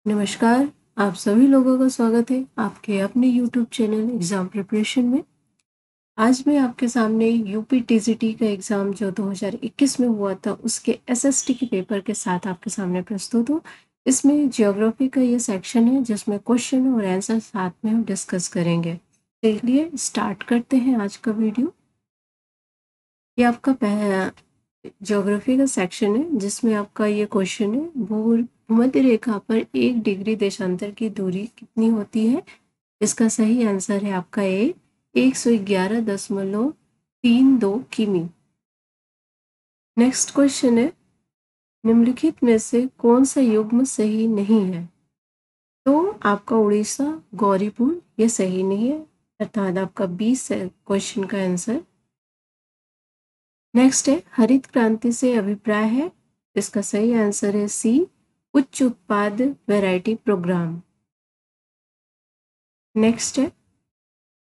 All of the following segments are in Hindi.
नमस्कार, आप सभी लोगों का स्वागत है आपके अपने यूट्यूब चैनल एग्ज़ाम प्रिपरेशन में। आज मैं आपके सामने यूपी टीजीटी का एग्ज़ाम जो 2021 में हुआ था उसके एसएसटी के पेपर के साथ आपके सामने प्रस्तुत हूँ। इसमें ज्योग्राफी का ये सेक्शन है जिसमें क्वेश्चन और आंसर साथ में हम डिस्कस करेंगे। चलिए स्टार्ट करते हैं आज का वीडियो। ये आपका ज्योग्राफी का सेक्शन है जिसमें आपका ये क्वेश्चन है, भूमध्य रेखा पर 1 डिग्री देशांतर की दूरी कितनी होती है। इसका सही आंसर है आपका ए 111.32 किमी। नेक्स्ट क्वेश्चन है, निम्नलिखित में से कौन सा युग्म सही नहीं है। तो आपका उड़ीसा गौरीपुर ये सही नहीं है, अर्थात आपका 20 क्वेश्चन का आंसर। नेक्स्ट है, हरित क्रांति से अभिप्राय है। इसका सही आंसर है सी उच्च उत्पाद वैरायटी प्रोग्राम। नेक्स्ट है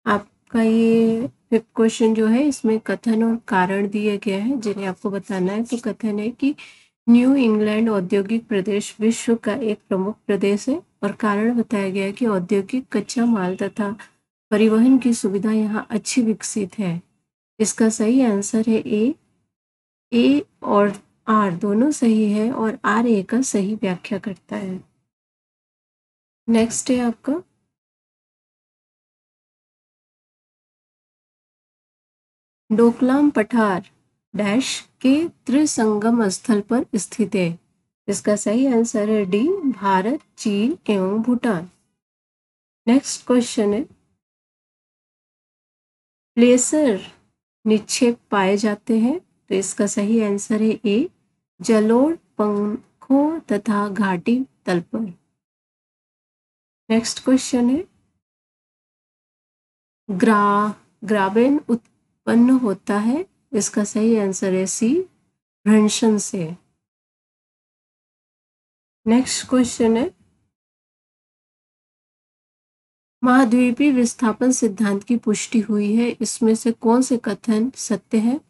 आपका ये 5th क्वेश्चन जो है, इसमें कथन और कारण दिए गए हैं जिन्हें आपको बताना है। तो कथन है कि न्यू इंग्लैंड औद्योगिक प्रदेश विश्व का एक प्रमुख प्रदेश है, और कारण बताया गया है कि औद्योगिक कच्चा माल तथा परिवहन की सुविधा यहाँ अच्छी विकसित है। इसका सही आंसर है ए और आर दोनों सही है, और आर ए का सही व्याख्या करता है। नेक्स्ट है आपका, डोकलाम पठार डैश के त्रिसंगम स्थल पर स्थित है। इसका सही आंसर है डी भारत, चीन एवं भूटान। नेक्स्ट क्वेश्चन है, प्लेसर निक्षेप पाए जाते हैं। तो इसका सही आंसर है ए जलोढ़, पंखों तथा घाटी तल पर। नेक्स्ट क्वेश्चन है, ग्राबेन उत्पन्न होता है। इसका सही आंसर है सी भ्रंशन से। नेक्स्ट क्वेश्चन है, महाद्वीपीय विस्थापन सिद्धांत की पुष्टि हुई है, इसमें से कौन से कथन सत्य है।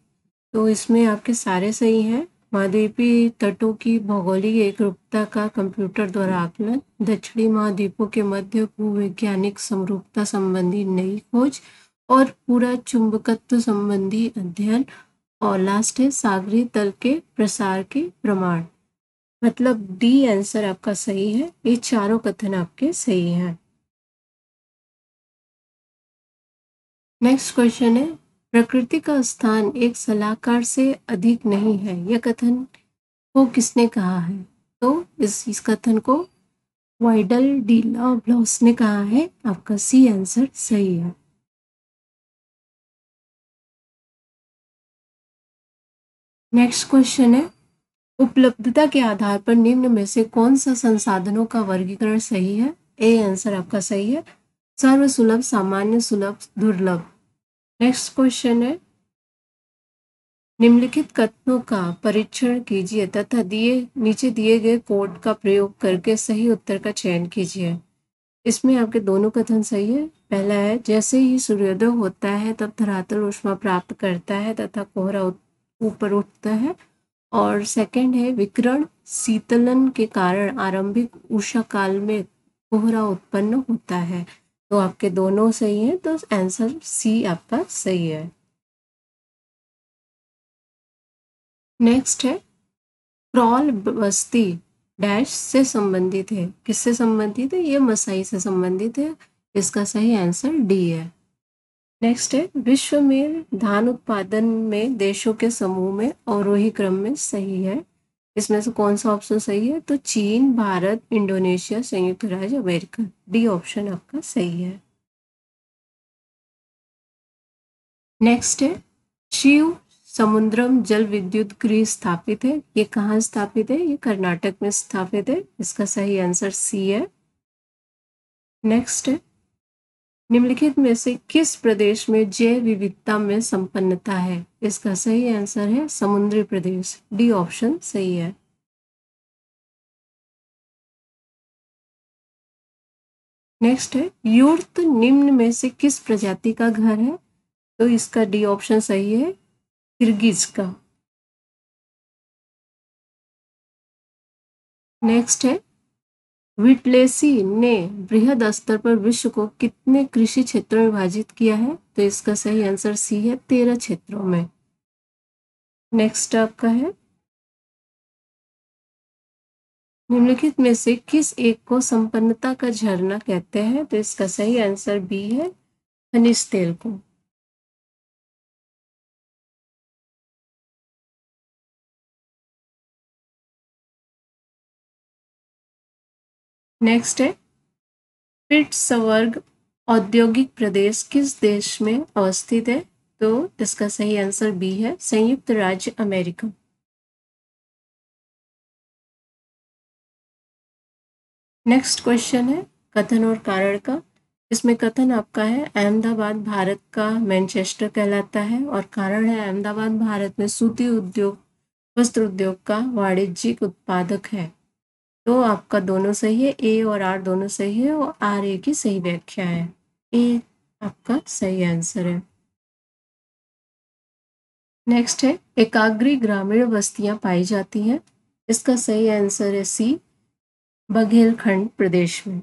तो इसमें आपके सारे सही हैं। महाद्वीपीय तटों की भौगोलिक एकरूपता का कंप्यूटर द्वारा आकलन, दक्षिणी महाद्वीपों के मध्य भूवैज्ञानिक समरूपता संबंधी नई खोज, और पूरा चुंबकत्व संबंधी अध्ययन, और लास्ट है सागरीय तल के प्रसार के प्रमाण। मतलब डी आंसर आपका सही है, ये चारों कथन आपके सही हैं। नेक्स्ट क्वेश्चन है, प्रकृति का स्थान एक सलाहकार से अधिक नहीं है, यह कथन को किसने कहा है। तो इस कथन को वाइडल डी ला ब्लॉस ने कहा है। आपका सी आंसर सही है। नेक्स्ट क्वेश्चन है, उपलब्धता के आधार पर निम्न में से कौन सा संसाधनों का वर्गीकरण सही है। ए आंसर आपका सही है, सर्वसुलभ, सामान्य, सुलभ, दुर्लभ। नेक्स्ट क्वेश्चन है, निम्नलिखित कथनों का परीक्षण कीजिए तथा नीचे दिए गए कोड का प्रयोग करके सही उत्तर का चयन कीजिए। इसमें आपके दोनों कथन सही है। पहला है, जैसे ही सूर्योदय होता है तब धरातल ऊष्मा प्राप्त करता है तथा कोहरा ऊपर उठता है। और सेकंड है, विकिरण शीतलन के कारण आरंभिक उषा काल में कोहरा उत्पन्न होता है। तो आपके दोनों सही हैं, तो आंसर सी आपका सही है। नेक्स्ट है, क्रॉल बस्ती डैश से संबंधित है। किससे संबंधित है, ये मसाई से संबंधित है। इसका सही आंसर डी है। नेक्स्ट है, विश्व में धान उत्पादन में देशों के समूह में अवरोही क्रम में सही है। इसमें से कौन सा ऑप्शन सही है। तो चीन, भारत, इंडोनेशिया, संयुक्त राज्य अमेरिका, डी ऑप्शन आपका सही है। नेक्स्ट है, शिव समुद्रम जल विद्युत गृह स्थापित है। ये कहाँ स्थापित है, ये कर्नाटक में स्थापित है। इसका सही आंसर सी है। नेक्स्ट है, निम्नलिखित में से किस प्रदेश में जैव विविधता में संपन्नता है। इसका सही आंसर है समुद्री प्रदेश, डी ऑप्शन सही है। नेक्स्ट है, यूर्त निम्न में से किस प्रजाति का घर है। तो इसका डी ऑप्शन सही है, किर्गिज का। नेक्स्ट है, व्हिटलेसी ने बृहद स्तर पर विश्व को कितने कृषि क्षेत्रों में विभाजित किया है? तो इसका सही आंसर सी है, 13 क्षेत्रों में। नेक्स्ट आपका है, निम्नलिखित में से किस एक को संपन्नता का झरना कहते हैं? तो इसका सही आंसर बी है, खनिज तेल को। नेक्स्ट है, पिट्सबर्ग औद्योगिक प्रदेश किस देश में अवस्थित है? तो इसका सही आंसर बी है, संयुक्त राज्य अमेरिका। नेक्स्ट क्वेश्चन है कथन और कारण का। इसमें कथन आपका है, अहमदाबाद भारत का मैनचेस्टर कहलाता है, और कारण है अहमदाबाद भारत में सूती उद्योग, वस्त्र उद्योग का वाणिज्यिक उत्पादक है। तो आपका दोनों सही है, ए और आर दोनों सही है, और आर ए की सही व्याख्या है। ए आपका सही आंसर है। नेक्स्ट है, एकाग्री ग्रामीण बस्तियां पाई जाती हैं। इसका सही आंसर है सी, बघेलखंड प्रदेश में।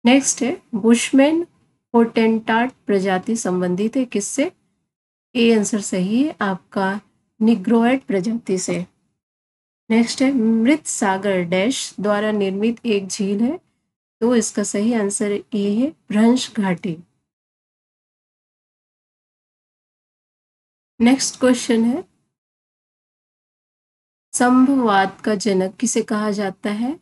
नेक्स्ट है, बुशमैन होटेंटाट प्रजाति संबंधित है किससे? ए आंसर सही है आपका, निग्रोएड प्रजाति से। नेक्स्ट है, मृत सागर डैश द्वारा निर्मित एक झील है। तो इसका सही आंसर ए है, भ्रंश घाटी। नेक्स्ट क्वेश्चन है, संभववाद का जनक किसे कहा जाता है?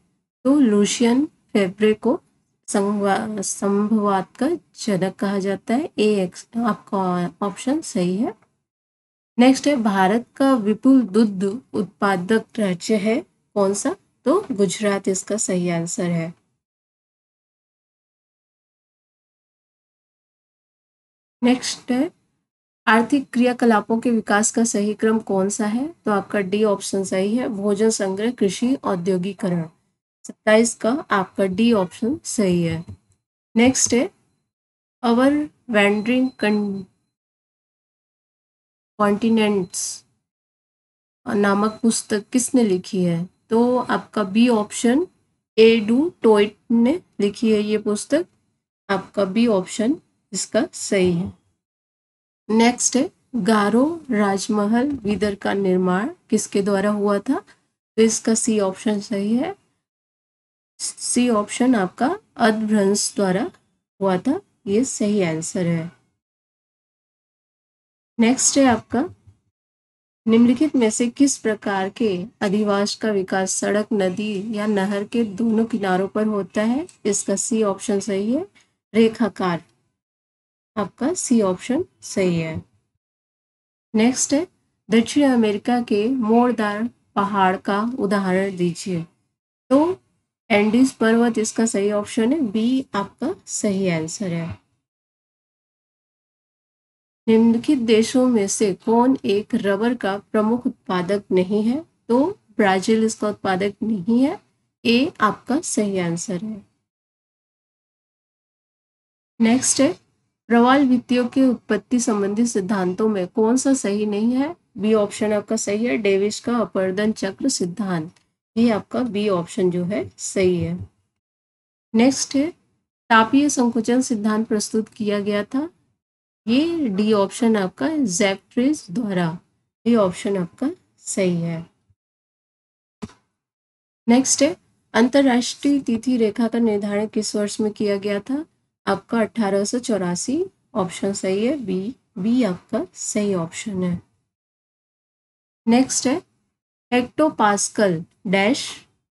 तो लूशियन फेब्रे को संभववाद का जनक कहा जाता है। ए आपका ऑप्शन सही है। नेक्स्ट है, भारत का विपुल दुग्ध उत्पादक राज्य है कौन सा? तो गुजरात इसका सही आंसर है। नेक्स्ट है, आर्थिक क्रियाकलापों के विकास का सही क्रम कौन सा है? तो आपका डी ऑप्शन सही है, भोजन संग्रह, कृषि, औद्योगिकरण। 27 का आपका डी ऑप्शन सही है। नेक्स्ट है, अवर वैंडरिंग कॉन्टिनेंट्स नामक पुस्तक किसने लिखी है? तो आपका बी ऑप्शन, एडू टोइट ने लिखी है ये पुस्तक। आपका बी ऑप्शन इसका सही है। नेक्स्ट है, गारो राजमहल विदर का निर्माण किसके द्वारा हुआ था? तो इसका सी ऑप्शन सही है, सी ऑप्शन आपका अदभ्रंश द्वारा हुआ था, ये सही आंसर है। नेक्स्ट है आपका, निम्नलिखित में से किस प्रकार के अधिवास का विकास सड़क, नदी या नहर के दोनों किनारों पर होता है? इसका सी ऑप्शन सही है, रेखाकार। आपका सी ऑप्शन सही है। नेक्स्ट है, दक्षिण अमेरिका के मोड़दार पहाड़ का उदाहरण दीजिए। तो एंडीज पर्वत इसका सही ऑप्शन है, बी आपका सही आंसर है। निम्नलिखित देशों में से कौन एक रबर का प्रमुख उत्पादक नहीं है? तो ब्राजील इसका उत्पादक नहीं है। ए आपका सही आंसर है। नेक्स्ट है, प्रवाल वित्तियों के उत्पत्ति संबंधी सिद्धांतों में कौन सा सही नहीं है? बी ऑप्शन आपका सही है, डेविस का अपर्दन चक्र सिद्धांत। ये आपका बी ऑप्शन जो है सही है। नेक्स्ट है, तापीय संकुचन सिद्धांत प्रस्तुत किया गया था। ये डी ऑप्शन आपका जैक्ट्रिस द्वारा। ये ऑप्शन आपका सही है। नेक्स्ट है, अंतरराष्ट्रीय तिथि रेखा का निर्धारण किस वर्ष में किया गया था? आपका 1884। ऑप्शन सही है, बी। बी आपका सही ऑप्शन है। नेक्स्ट है, हेक्टोपास्कल डैश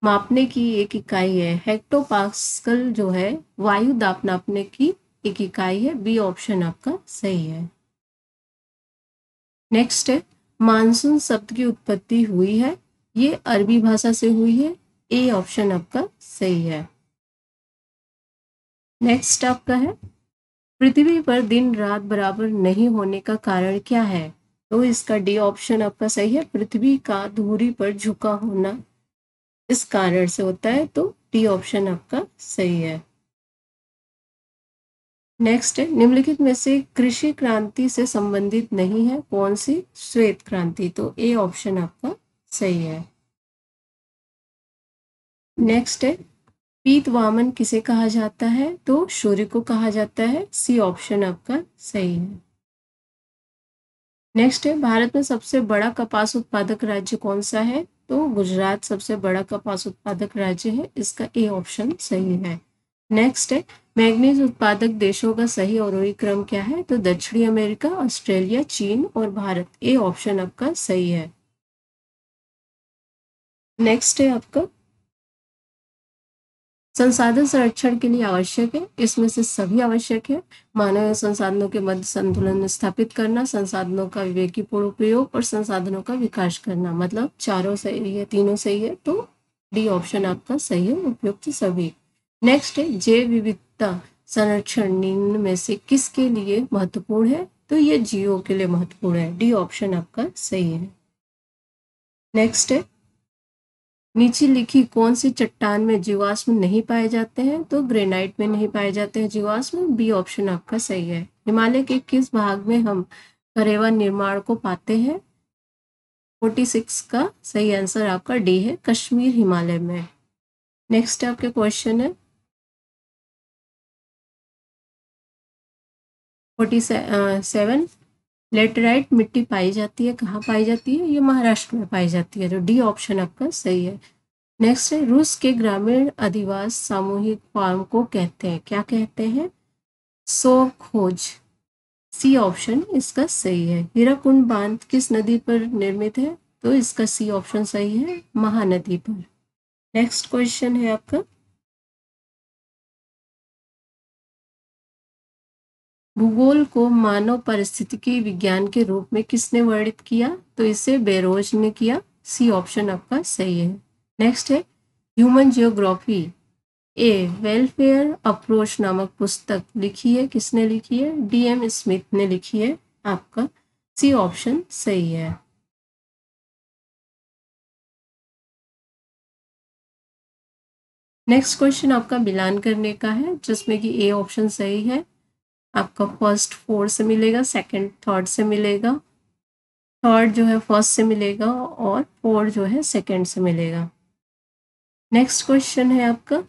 मापने की एक इकाई है। हेक्टोपास्कल जो है वायु दाब नापने की एक इकाई है। बी ऑप्शन आपका सही है। नेक्स्ट है, मानसून शब्द की उत्पत्ति हुई है, ये अरबी भाषा से हुई है। ए ऑप्शन आपका सही है। नेक्स्ट आपका है, पृथ्वी पर दिन रात बराबर नहीं होने का कारण क्या है? तो इसका डी ऑप्शन आपका सही है, पृथ्वी का धुरी पर झुका होना इस कारण से होता है। तो डी ऑप्शन आपका सही है। नेक्स्ट है, निम्नलिखित में से कृषि क्रांति से संबंधित नहीं है कौन सी? श्वेत क्रांति। तो ए ऑप्शन आपका सही है। नेक्स्ट है, पीत वामन किसे कहा जाता है? तो सूर्य को कहा जाता है। सी ऑप्शन आपका सही है। नेक्स्ट है, भारत में सबसे बड़ा कपास उत्पादक राज्य कौन सा है? तो गुजरात सबसे बड़ा कपास उत्पादक राज्य है। इसका ए ऑप्शन सही है। नेक्स्ट है, मैग्नीज उत्पादक देशों का सही आरोही क्रम क्या है? तो दक्षिणी अमेरिका, ऑस्ट्रेलिया, चीन और भारत। ए ऑप्शन आपका सही है। नेक्स्ट है आपका, संसाधन संरक्षण के लिए आवश्यक है, इसमें से सभी आवश्यक है। मानव संसाधनों के मध्य संतुलन स्थापित करना, संसाधनों का विवेकीपूर्ण उपयोग और संसाधनों का विकास करना। मतलब चारों सही है, तीनों सही है। तो डी ऑप्शन आपका सही है, उपयुक्त सभी। नेक्स्ट है, जैव विविधता संरक्षण निम्न में से किसके लिए महत्वपूर्ण है? तो ये जीवों के लिए महत्वपूर्ण है। डी ऑप्शन आपका सही है। नेक्स्ट है, नीचे लिखी कौन सी चट्टान में जीवाश्म नहीं पाए जाते हैं? तो ग्रेनाइट में नहीं पाए जाते हैं जीवाश्म। बी ऑप्शन आपका सही है। हिमालय के किस भाग में हम करेवा निर्माण को पाते हैं? 46 का सही आंसर आपका डी है, कश्मीर हिमालय में। नेक्स्ट आपके क्वेश्चन है 47, लेटराइट मिट्टी पाई जाती है, कहाँ पाई जाती है? ये महाराष्ट्र में पाई जाती है। तो डी ऑप्शन आपका सही है। नेक्स्ट है, रूस के ग्रामीण अधिवास सामूहिक फार्म को कहते हैं, क्या कहते हैं? सो खोज। सी ऑप्शन इसका सही है। हीराकुंड बांध किस नदी पर निर्मित है? तो इसका सी ऑप्शन सही है, महानदी पर। नेक्स्ट क्वेश्चन है आपका, भूगोल को मानव पारिस्थितिकी विज्ञान के रूप में किसने वर्णित किया? तो इसे बेरोज ने किया। सी ऑप्शन आपका सही है। नेक्स्ट है, ह्यूमन जियोग्राफी ए वेलफेयर अप्रोच नामक पुस्तक लिखी है, किसने लिखी है? DM स्मिथ ने लिखी है। आपका सी ऑप्शन सही है। नेक्स्ट क्वेश्चन आपका मिलान करने का है, जिसमें कि ए ऑप्शन सही है। आपका फर्स्ट 4 से मिलेगा, सेकंड 3rd से मिलेगा, थर्ड जो है फर्स्ट से मिलेगा और फोर्थ जो है सेकंड से मिलेगा। नेक्स्ट क्वेश्चन है आपका,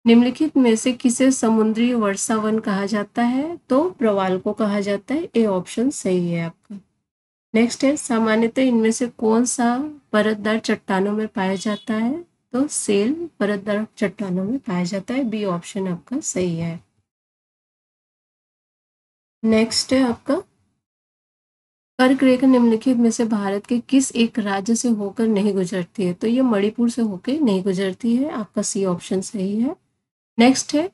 निम्नलिखित में से किसे समुद्री वर्षावन कहा जाता है? तो प्रवाल को कहा जाता है। ए ऑप्शन सही है आपका। नेक्स्ट है, सामान्यतः इनमें से कौन सा परतदार चट्टानों में पाया जाता है? तो सेल परतदार चट्टानों में पाया जाता है। बी ऑप्शन आपका सही है। नेक्स्ट है आपका, कर्क रेखा निम्नलिखित में से भारत के किस एक राज्य से होकर नहीं गुजरती है? तो ये मणिपुर से होकर नहीं गुजरती है। आपका सी ऑप्शन सही है। नेक्स्ट है,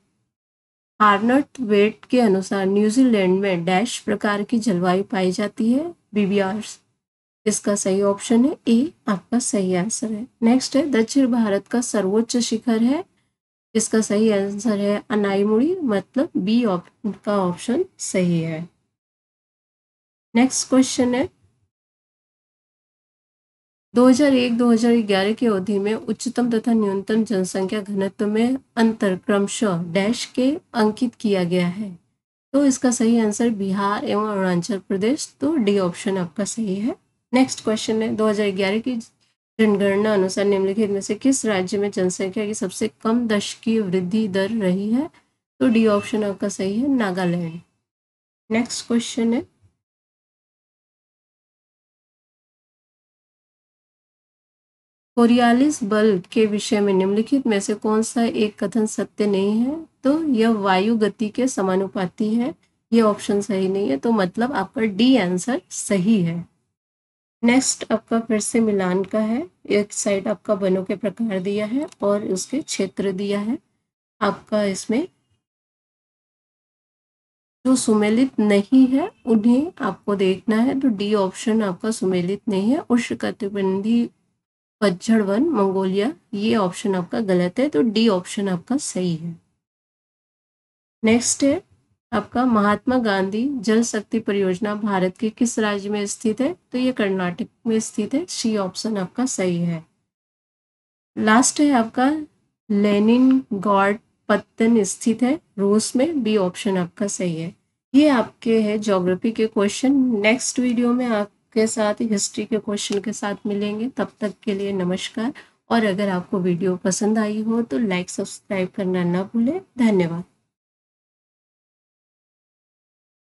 हार्नट वेट के अनुसार न्यूजीलैंड में डैश प्रकार की जलवायु पाई जाती है? BBR। इसका सही ऑप्शन है ए, आपका सही आंसर है। नेक्स्ट है, दक्षिण भारत का सर्वोच्च शिखर है? इसका सही आंसर है अनाईमुड़ी, मतलब बी का ऑप्शन सही है। नेक्स्ट क्वेश्चन है, 2001-2011 की अवधि में उच्चतम तथा न्यूनतम जनसंख्या घनत्व में अंतर क्रमशः डैश के अंकित किया गया है? तो इसका सही आंसर बिहार एवं अरुणाचल प्रदेश। तो डी ऑप्शन आपका सही है। नेक्स्ट क्वेश्चन है, 2011 की जनगणना अनुसार निम्नलिखित में से किस राज्य में जनसंख्या की सबसे कम दशकीय वृद्धि दर रही है? तो डी ऑप्शन आपका सही है, नागालैंड। नेक्स्ट क्वेश्चन है, कोरियालिस बल के विषय में निम्नलिखित में से कौन सा एक कथन सत्य नहीं है? तो यह वायु गति के समानुपाती है। ये ऑप्शन सही नहीं है। तो मतलब आपका डी आंसर सही है। नेक्स्ट आपका फिर से मिलान का है। एक साइड आपका वनों के प्रकार दिया है और उसके क्षेत्र दिया है। आपका इसमें जो सुमेलित नहीं है उन्हें आपको देखना है। तो डी ऑप्शन आपका सुमेलित नहीं है। उष्णकटिबंधीय पतझड़ वन मंगोलिया, ये ऑप्शन आपका गलत है। तो डी ऑप्शन आपका सही है। नेक्स्ट है आपका, महात्मा गांधी जल शक्ति परियोजना भारत के किस राज्य में स्थित है? तो ये कर्नाटक में स्थित है। सी ऑप्शन आपका सही है। लास्ट है आपका, लेनिन गॉड पत्तन स्थित है? रूस में। बी ऑप्शन आपका सही है। ये आपके है ज्योग्राफी के क्वेश्चन। नेक्स्ट वीडियो में आपके साथ हिस्ट्री के क्वेश्चन के साथ मिलेंगे। तब तक के लिए नमस्कार। और अगर आपको वीडियो पसंद आई हो तो लाइक सब्सक्राइब करना ना भूलें। धन्यवाद।